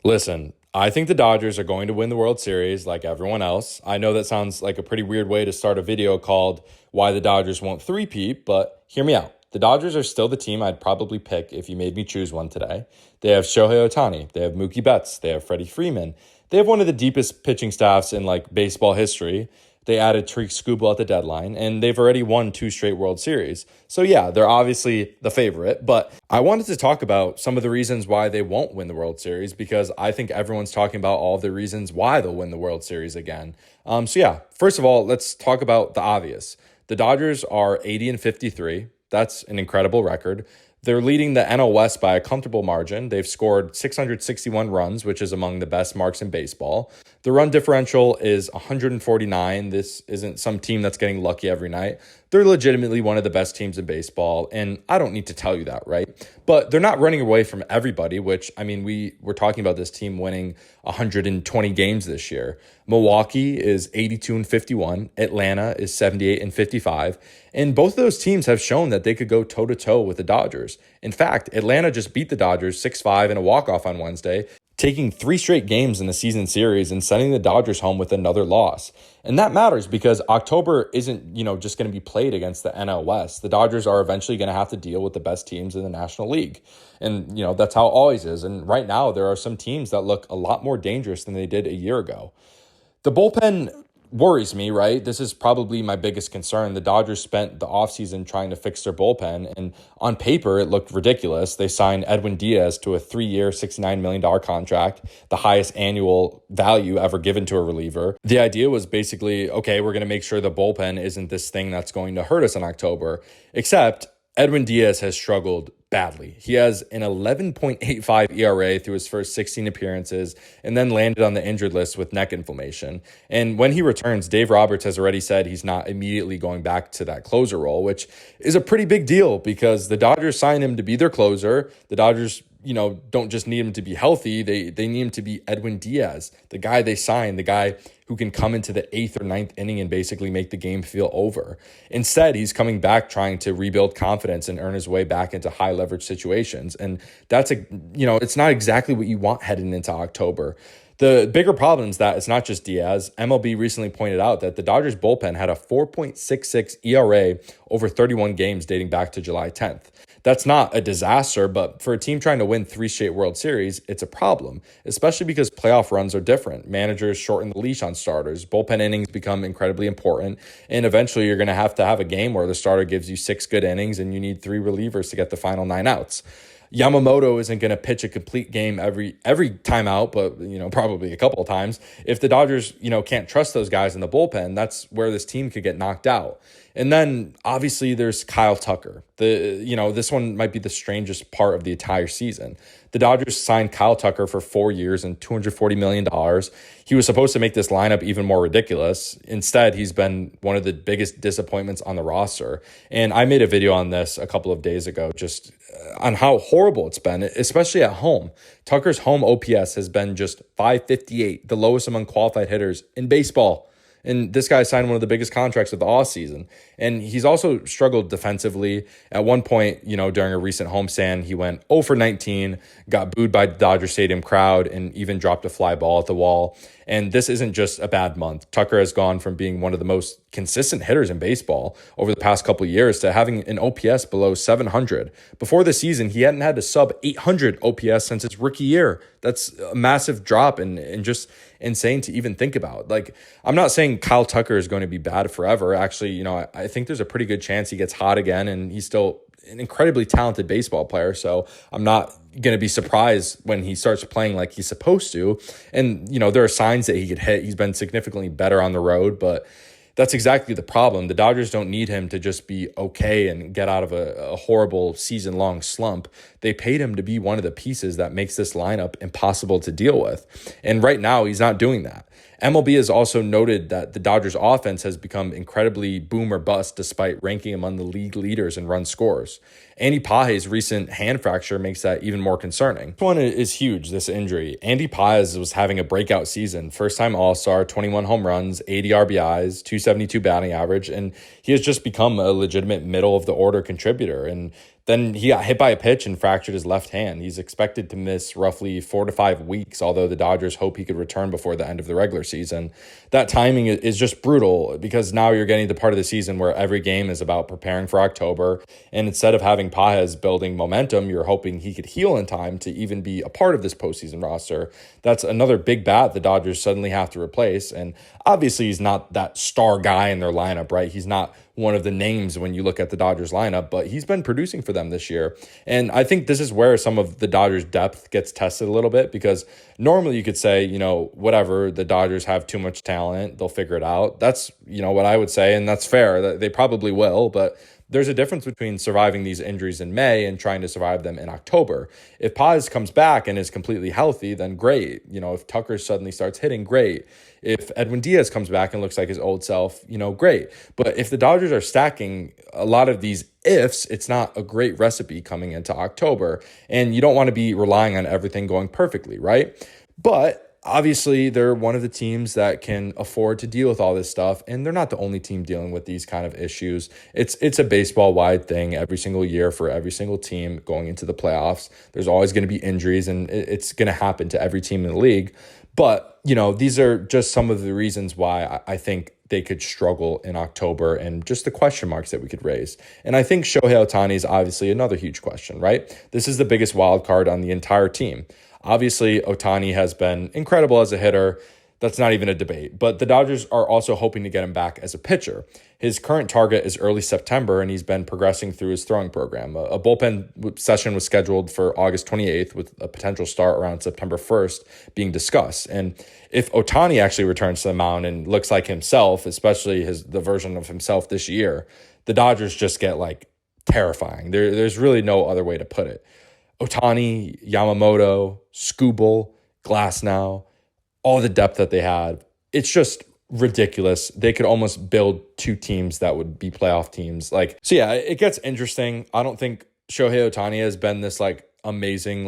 Listen, I think the Dodgers are going to win the World Series like everyone else. I know that sounds like a pretty weird way to start a video called Why the Dodgers Won't Three-Peat, but hear me out. The Dodgers are still the team I'd probably pick if you made me choose one today. They have Shohei Ohtani, they have Mookie Betts, they have Freddie Freeman. They have one of the deepest pitching staffs in like baseball history. They added Tariq Skubal at the deadline, and they've already won two straight World Series. So yeah, they're obviously the favorite, but I wanted to talk about some of the reasons why they won't win the World Series because I think everyone's talking about all of the reasons why they'll win the World Series again. So yeah, first of all, let's talk about the obvious. The Dodgers are 80-53. That's an incredible record. They're leading the NL West by a comfortable margin. They've scored 661 runs, which is among the best marks in baseball. The run differential is 149. This isn't some team that's getting lucky every night. They're legitimately one of the best teams in baseball, and I don't need to tell you that, right? But they're not running away from everybody, which, I mean, we're talking about this team winning 120 games this year. Milwaukee is 82-51. Atlanta is 78-55. And both of those teams have shown that they could go toe-to-toe with the Dodgers. In fact, Atlanta just beat the Dodgers 6-5 in a walk-off on Wednesday, taking three straight games in the season series and sending the Dodgers home with another loss. And that matters because October isn't, just going to be played against the NL West. The Dodgers are eventually going to have to deal with the best teams in the National League. And, that's how it always is. And right now, there are some teams that look a lot more dangerous than they did a year ago. The bullpen worries me, right? This is probably my biggest concern. The Dodgers spent the offseason trying to fix their bullpen, and on paper, it looked ridiculous. They signed Edwin Diaz to a 3-year, $69 million contract, the highest annual value ever given to a reliever. The idea was basically, okay, we're going to make sure the bullpen isn't this thing that's going to hurt us in October, except Edwin Diaz has struggled badly. He has an 11.85 ERA through his first 16 appearances and then landed on the injured list with neck inflammation. And when he returns, Dave Roberts has already said he's not immediately going back to that closer role, which is a pretty big deal because the Dodgers signed him to be their closer. The Dodgers don't just need him to be healthy. They need him to be Edwin Diaz, the guy they signed, the guy who can come into the 8th or ninth inning and basically make the game feel over. Instead, he's coming back trying to rebuild confidence and earn his way back into high leverage situations. And that's it's not exactly what you want heading into October. The bigger problem is that it's not just Diaz. MLB recently pointed out that the Dodgers bullpen had a 4.66 ERA over 31 games dating back to July 10th. That's not a disaster, but for a team trying to win 3 straight World Series, it's a problem, especially because playoff runs are different. Managers shorten the leash on starters. Bullpen innings become incredibly important, and eventually you're going to have a game where the starter gives you 6 good innings and you need 3 relievers to get the final 9 outs. Yamamoto isn't going to pitch a complete game every time out, but probably a couple of times. If the Dodgers can't trust those guys in the bullpen, that's where this team could get knocked out. And then obviously there's Kyle Tucker. This one might be the strangest part of the entire season. The Dodgers signed Kyle Tucker for 4 years and $240 million. He was supposed to make this lineup even more ridiculous. Instead, he's been one of the biggest disappointments on the roster. And I made a video on this a couple of days ago, just on how horrible it's been, especially at home. Tucker's home OPS has been just 558, the lowest among qualified hitters in baseball. And this guy signed one of the biggest contracts of the offseason. And he's also struggled defensively. At one point, during a recent homestand, he went 0 for 19, got booed by the Dodger Stadium crowd, and even dropped a fly ball at the wall. And this isn't just a bad month. Tucker has gone from being one of the most consistent hitters in baseball over the past couple of years to having an OPS below 700. Before the season, he hadn't had a sub 800 OPS since his rookie year. That's a massive drop and just insane to even think about. Like, I'm not saying Kyle Tucker is going to be bad forever. Actually, I think there's a pretty good chance he gets hot again, and he's still an incredibly talented baseball player. So I'm not going to be surprised when he starts playing like he's supposed to. And, there are signs that he could hit. He's been significantly better on the road, but that's exactly the problem. The Dodgers don't need him to just be okay and get out of a horrible season-long slump. They paid him to be one of the pieces that makes this lineup impossible to deal with. And right now, he's not doing that. MLB has also noted that the Dodgers offense has become incredibly boom or bust despite ranking among the league leaders in run scores. Andy Page's recent hand fracture makes that even more concerning. This one is huge, this injury. Andy Page was having a breakout season. First-time All-Star, 21 home runs, 80 RBIs, 272 batting average, and he has just become a legitimate middle-of-the-order contributor. And then he got hit by a pitch and fractured his left hand. He's expected to miss roughly 4 to 5 weeks, although the Dodgers hope he could return before the end of the regular season. That timing is just brutal because now you're getting the part of the season where every game is about preparing for October. And instead of having Pages building momentum, you're hoping he could heal in time to even be a part of this postseason roster. That's another big bat the Dodgers suddenly have to replace. And obviously, he's not that star guy in their lineup, right? He's not one of the names when you look at the Dodgers lineup, but he's been producing for them this year. And I think this is where some of the Dodgers depth gets tested a little bit, because normally you could say, whatever, the Dodgers have too much talent, they'll figure it out. That's, what I would say, and that's fair. They probably will, but there's a difference between surviving these injuries in May and trying to survive them in October. If Paz comes back and is completely healthy, then great. If Tucker suddenly starts hitting, great. If Edwin Diaz comes back and looks like his old self, great. But if the Dodgers are stacking a lot of these ifs, it's not a great recipe coming into October. And you don't want to be relying on everything going perfectly, right? But obviously, they're one of the teams that can afford to deal with all this stuff, and they're not the only team dealing with these kind of issues. It's a baseball-wide thing every single year for every single team going into the playoffs. There's always going to be injuries, and it's going to happen to every team in the league. But, these are just some of the reasons why I think they could struggle in October and just the question marks that we could raise. And I think Shohei Ohtani is obviously another huge question, right? This is the biggest wild card on the entire team. Obviously, Ohtani has been incredible as a hitter. That's not even a debate. But the Dodgers are also hoping to get him back as a pitcher. His current target is early September, and he's been progressing through his throwing program. A bullpen session was scheduled for August 28th, with a potential start around September 1st being discussed. And if Ohtani actually returns to the mound and looks like himself, especially the version of himself this year, the Dodgers just get terrifying. There's really no other way to put it. Ohtani, Yamamoto, Skubal, Glasnow, all the depth that they had, it's just ridiculous. They could almost build two teams that would be playoff teams. So yeah, it gets interesting. I don't think Shohei Ohtani has been this amazing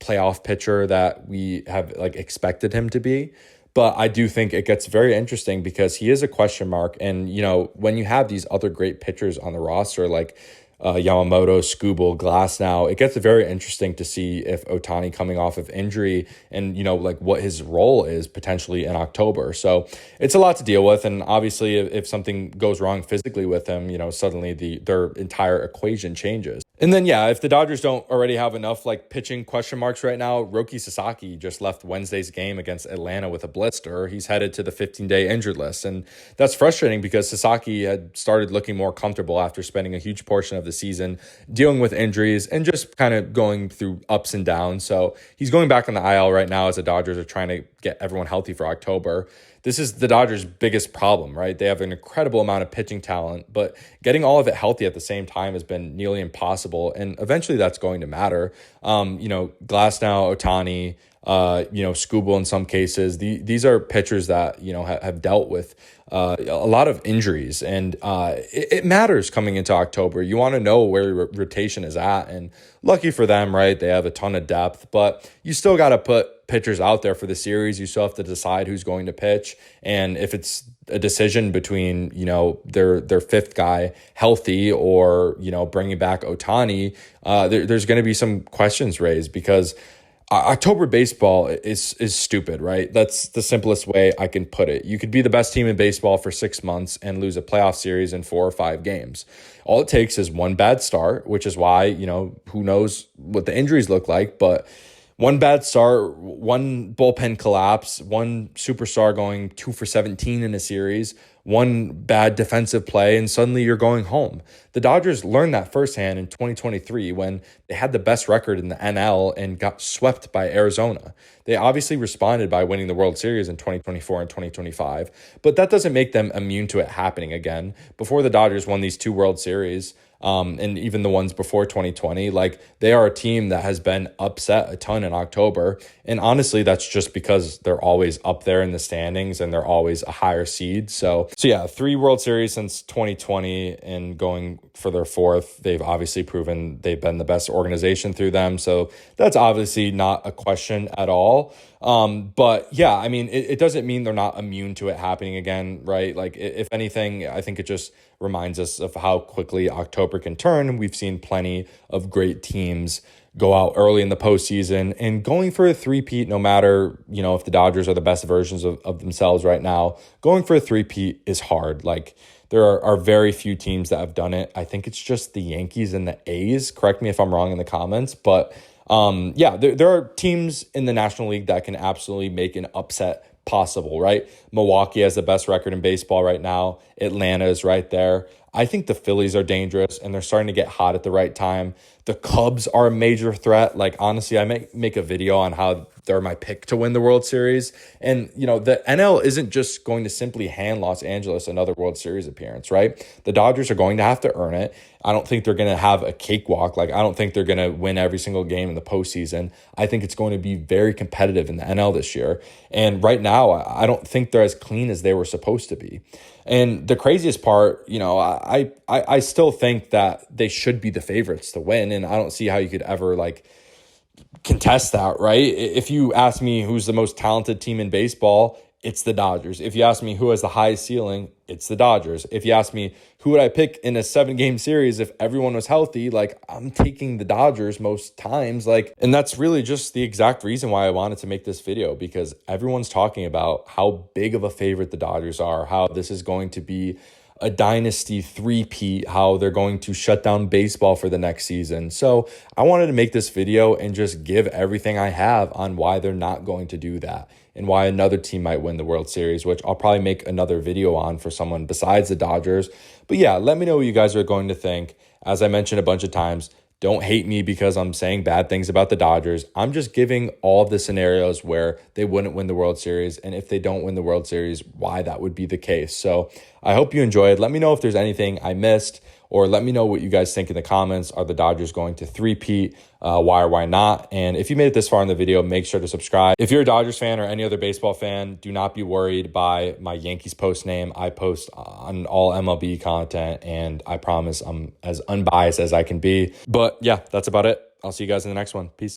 playoff pitcher that we have expected him to be. But I do think it gets very interesting because he is a question mark. And, when you have these other great pitchers on the roster, Yamamoto, Skubal, Glasnow, it gets very interesting to see if Ohtani coming off of injury and, what his role is potentially in October. So it's a lot to deal with. And obviously, if something goes wrong physically with him, suddenly their entire equation changes. And then, yeah, if the Dodgers don't already have enough pitching question marks right now, Roki Sasaki just left Wednesday's game against Atlanta with a blister. He's headed to the 15-day injured list. And that's frustrating because Sasaki had started looking more comfortable after spending a huge portion of the season dealing with injuries and just kind of going through ups and downs. So he's going back on the IL right now as the Dodgers are trying to get everyone healthy for October. This is the Dodgers' biggest problem, right? They have an incredible amount of pitching talent, but getting all of it healthy at the same time has been nearly impossible. And eventually that's going to matter. Glasnow, Ohtani, Skubal in some cases. These are pitchers that, have dealt with a lot of injuries. And it matters coming into October. You want to know where your rotation is at. And lucky for them, right? They have a ton of depth, but you still got to put pitchers out there for the series. You still have to decide who's going to pitch. And if it's a decision between, their fifth guy healthy or, bringing back Ohtani, there's going to be some questions raised because October baseball is stupid, right? That's the simplest way I can put it. You could be the best team in baseball for 6 months and lose a playoff series in 4 or 5 games. All it takes is one bad start, which is why, who knows what the injuries look like, but one bad start, one bullpen collapse, one superstar going 2 for 17 in a series, one bad defensive play, and suddenly you're going home. The Dodgers learned that firsthand in 2023 when they had the best record in the NL and got swept by Arizona. They obviously responded by winning the World Series in 2024 and 2025, but that doesn't make them immune to it happening again. Before the Dodgers won these 2 World Series, and even the ones before 2020, they are a team that has been upset a ton in October. And honestly, that's just because they're always up there in the standings and they're always a higher seed. So yeah, 3 World Series since 2020 and going for their 4th. They've obviously proven they've been the best organization through them. So that's obviously not a question at all. But yeah, I mean, it doesn't mean they're not immune to it happening again, right? If anything, I think it just reminds us of how quickly October can turn. We've seen plenty of great teams go out early in the postseason and going for a three-peat, no matter, if the Dodgers are the best versions of themselves right now, going for a three-peat is hard. Like, there are very few teams that have done it. I think it's just the Yankees and the A's. Correct me if I'm wrong in the comments, but there are teams in the National League that can absolutely make an upset possible, right? Milwaukee has the best record in baseball right now. Atlanta is right there. I think the Phillies are dangerous and they're starting to get hot at the right time. The Cubs are a major threat. Like, honestly, I may make a video on how they're my pick to win the World Series. And, the NL isn't just going to simply hand Los Angeles another World Series appearance, right? The Dodgers are going to have to earn it. I don't think they're going to have a cakewalk. Like, I don't think they're going to win every single game in the postseason. I think it's going to be very competitive in the NL this year. And right now, I don't think they're as clean as they were supposed to be. And the craziest part, I still think that they should be the favorites to win. And I don't see how you could ever contest that, right? If you ask me who's the most talented team in baseball, it's the Dodgers. If you ask me who has the highest ceiling, it's the Dodgers. If you ask me who would I pick in a 7-game series if everyone was healthy, I'm taking the Dodgers most times. And that's really just the exact reason why I wanted to make this video, because everyone's talking about how big of a favorite the Dodgers are, how this is going to be a dynasty three-peat, how they're going to shut down baseball for the next season. So I wanted to make this video and just give everything I have on why they're not going to do that and why another team might win the World Series, which I'll probably make another video on for someone besides the Dodgers. But yeah, let me know what you guys are going to think. As I mentioned a bunch of times, don't hate me because I'm saying bad things about the Dodgers. I'm just giving all of the scenarios where they wouldn't win the World Series, and if they don't win the World Series, why that would be the case. So I hope you enjoyed. Let me know if there's anything I missed, or let me know what you guys think in the comments. Are the Dodgers going to three-peat? Why or why not? And if you made it this far in the video, make sure to subscribe. If you're a Dodgers fan or any other baseball fan, do not be worried by my Yankees post name. I post on all MLB content, and I promise I'm as unbiased as I can be. But yeah, that's about it. I'll see you guys in the next one. Peace.